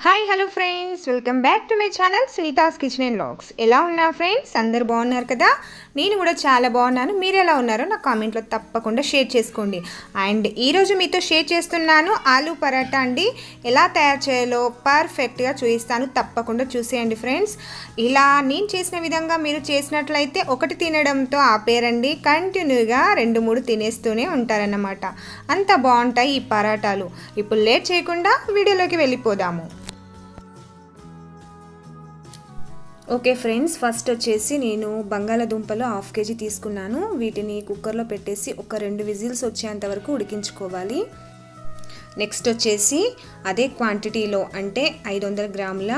Hi hello friends, welcome back to my channel Sunita's kitchen and vlogs. ఎలా ఉన్నారు friends? అందరు బాగున్నారు కదా? నేను కూడా చాలా బాగున్నాను. మీరు ఎలా ఉన్నారో నా కామెంట్లో తప్పకుండా షేర్ చేసుకోండి. అండ్ ఈరోజు మీతో షేర్ చేస్తున్నాను ఆలూ పరాటా అండి. ఎలా తయారు చేయాలో పర్ఫెక్ట్గా చూపిస్తాను, తప్పకుండా చూసేయండి ఫ్రెండ్స్. ఇలా నేను చేసిన విధంగా మీరు చేసినట్లయితే ఒకటి తినడంతో ఆపేరండి, కంటిన్యూగా 2-3 తినేస్తూనే ఉంటారన్నమాట. అంత బాగుంటాయి ఈ పరాటాలు. ఇప్పుడు లేట్ చేయకుండా వీడియోలోకి వెళ్ళిపోదాము. ఓకే ఫ్రెండ్స్, ఫస్ట్ వచ్చేసి నేను బంగాళాదుంపలు 1/2 kg తీసుకున్నాను. వీటిని కుక్కర్లో పెట్టేసి ఒక 2 విజిల్స్ వచ్చేంత వరకు ఉడికించుకోవాలి. నెక్స్ట్ వచ్చేసి అదే క్వాంటిటీలో అంటే 500 గ్రాముల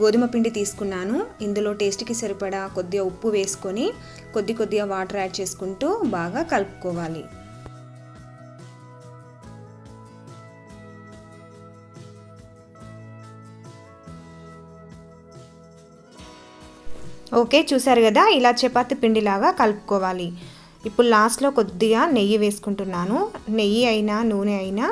గోధుమ పిండి తీసుకున్నాను. ఇందులో టేస్ట్కి సరిపడా కొద్దిగా ఉప్పు వేసుకొని కొద్దిగా వాటర్ యాడ్ చేసుకుంటూ బాగా కలుపుకోవాలి. ఓకే, చూసారు కదా, ఇలా చపాతీ పిండిలాగా కలుపుకోవాలి. ఇప్పుడు లాస్ట్లో కొద్దిగా నెయ్యి వేసుకుంటున్నాను. నెయ్యి అయినా నూనె అయినా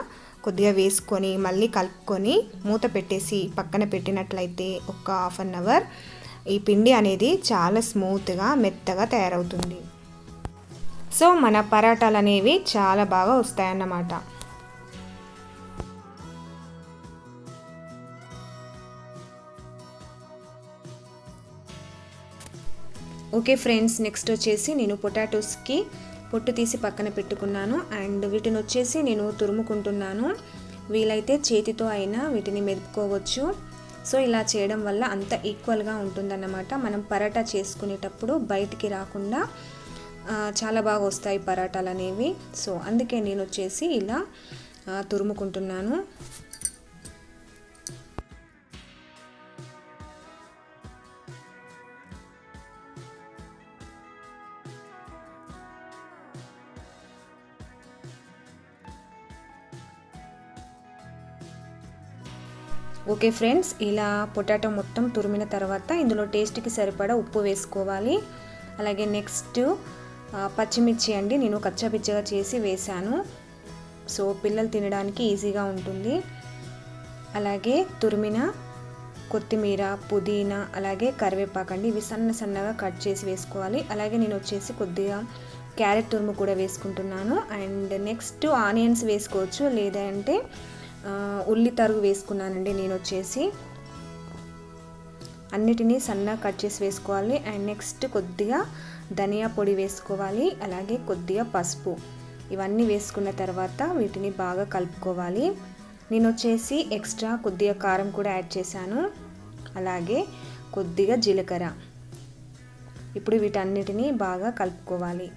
కొద్దిగా వేసుకొని మళ్ళీ కలుపుకొని మూత పెట్టేసి పక్కన పెట్టినట్లయితే ఒక 1/2 అవర్ ఈ పిండి అనేది చాలా స్మూత్గా మెత్తగా తయారవుతుంది. సో మన పరాటాలు అనేవి చాలా బాగా వస్తాయన్నమాట. ఓకే ఫ్రెండ్స్, నెక్స్ట్ వచ్చేసి నేను పొటాటోస్కి పొట్టు తీసి పక్కన పెట్టుకున్నాను. అండ్ వీటిని వచ్చేసి నేను తురుముకుంటున్నాను. వీలైతే చేతితో అయినా వీటిని మెదుపుకోవచ్చు. సో ఇలా చేయడం వల్ల అంత ఈక్వల్గా ఉంటుందన్నమాట. మనం పరాటా చేసుకునేటప్పుడు బయటికి రాకుండా చాలా బాగా వస్తాయి పరాటాలు అనేవి. సో అందుకే నేను వచ్చేసి ఇలా తురుముకుంటున్నాను. ఓకే ఫ్రెండ్స్, ఇలా పొటాటో మొత్తం తురిమిన తర్వాత ఇందులో టేస్ట్కి సరిపడా ఉప్పు వేసుకోవాలి. అలాగే నెక్స్ట్ పచ్చిమిర్చి అండి, నేను కచ్చాపిచ్చగా చేసి వేశాను. సో పిల్లలు తినడానికి ఈజీగా ఉంటుంది. అలాగే తురిమిన కొత్తిమీర, పుదీనా, అలాగే కరివేపాకు అండి, ఇవి సన్నగా కట్ చేసి వేసుకోవాలి. అలాగే నేను వచ్చేసి కొద్దిగా క్యారెట్ తురుము కూడా వేసుకుంటున్నాను. అండ్ నెక్స్ట్ ఆనియన్స్ వేసుకోవచ్చు, లేదంటే ఉల్లి తరుగు వేసుకున్నానండి. నేను వచ్చేసి అన్నిటినీ సన్నగా కట్ చేసి వేసుకోవాలి. అండ్ నెక్స్ట్ కొద్దిగా ధనియా పొడి వేసుకోవాలి. అలాగే కొద్దిగా పసుపు, ఇవన్నీ వేసుకున్న తర్వాత వీటిని బాగా కలుపుకోవాలి. నేను వచ్చేసి ఎక్స్ట్రా కొద్దిగా కారం కూడా యాడ్ చేశాను. అలాగే కొద్దిగా జీలకర్ర. ఇప్పుడు వీటన్నిటిని బాగా కలుపుకోవాలి.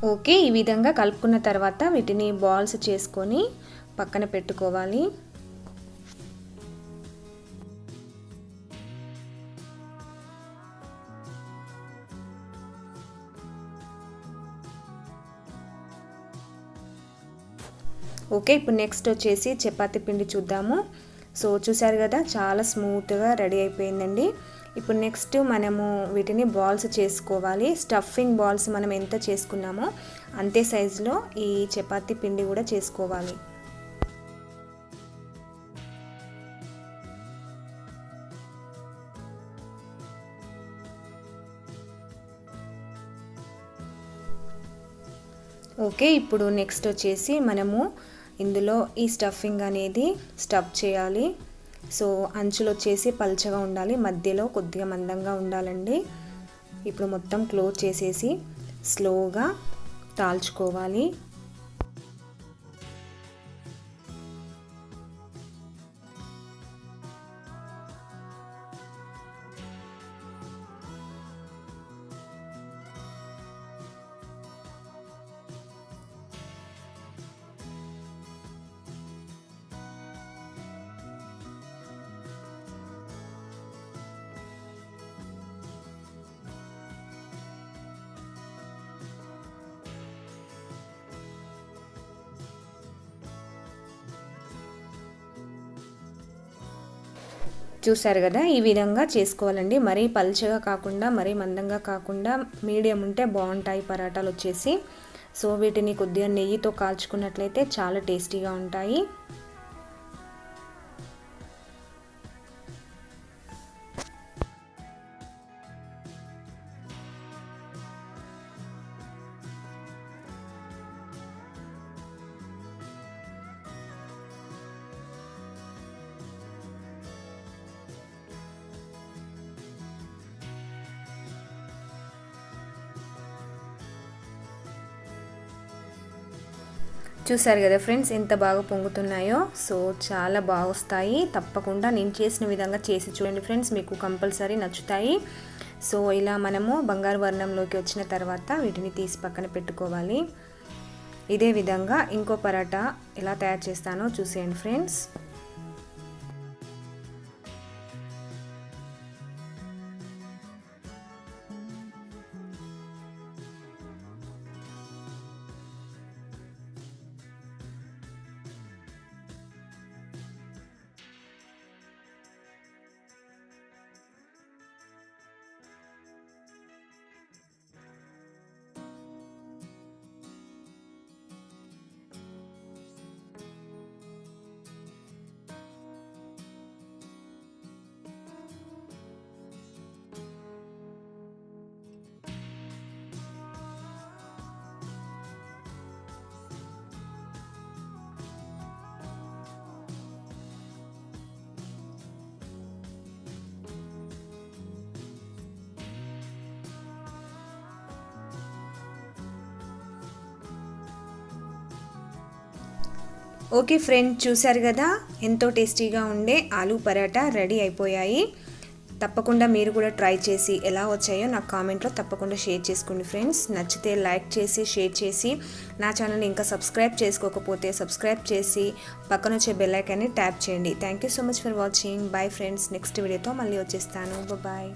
ఓకే, ఈ విధంగా కలుపుకున్న తర్వాత వీటిని బాల్స్ చేసుకొని పక్కన పెట్టుకోవాలి. ఓకే, ఇప్పుడు నెక్స్ట్ వచ్చేసి చపాతీ పిండి చూద్దాము. సో చూసారు కదా, చాలా స్మూత్గా రెడీ అయిపోయిందండి. ఇప్పుడు నెక్స్ట్ మనము వీటిని బాల్స్ చేసుకోవాలి. స్టఫింగ్ బాల్స్ మనం ఎంత చేసుకున్నామో అంతే సైజులో ఈ చపాతీ పిండి కూడా చేసుకోవాలి. ఓకే, ఇప్పుడు నెక్స్ట్ వచ్చేసి మనము ఇందులో ఈ స్టఫింగ్ అనేది స్టఫ్ చేయాలి. సో అంచులు వచ్చేసి పల్చగా ఉండాలి, మధ్యలో కొద్దిగా మందంగా ఉండాలండి. ఇప్పుడు మొత్తం క్లోజ్ చేసేసి స్లోగా తాల్చుకోవాలి. చూసారు కదా, ఈ విధంగా చేసుకోవాలండి. మరీ పల్చగా కాకుండా మరీ మందంగా కాకుండా మీడియం ఉంటే బాగుంటాయి పరాటాలు వచ్చేసి. సో వీటిని కొద్దిగా నెయ్యితో కాల్చుకున్నట్లయితే చాలా టేస్టీగా ఉంటాయి. చూసారు కదా ఫ్రెండ్స్ ఎంత బాగా పొంగుతున్నాయో. సో చాలా బాగా వస్తాయి. తప్పకుండా నేను చేసిన విధంగా చేసి చూడండి ఫ్రెండ్స్, మీకు కంపల్సరీ నచ్చుతాయి. సో ఇలా మనము బంగారు వర్ణంలోకి వచ్చిన తర్వాత వీటిని తీసి పక్కన పెట్టుకోవాలి. ఇదే విధంగా ఇంకో పరాటా ఎలా తయారు చేస్తానో చూసేయండి ఫ్రెండ్స్. ఓకే ఫ్రెండ్, చూసారు కదా ఎంతో టేస్టీగా ఉండే ఆలూ పరాటా రెడీ అయిపోయాయి. తప్పకుండా మీరు కూడా ట్రై చేసి ఎలా వచ్చాయో నాకు కామెంట్లో తప్పకుండా షేర్ చేసుకోండి ఫ్రెండ్స్. నచ్చితే లైక్ చేసి షేర్ చేసి నా ఛానల్ని ఇంకా సబ్స్క్రైబ్ చేసుకోకపోతే సబ్స్క్రైబ్ చేసి పక్కన వచ్చే బెల్ ఐకాన్ని ట్యాప్ చేయండి. Thank you so much for watching. Bye friends, next వీడియోతో మళ్ళీ వచ్చేస్తాను. బాయ్.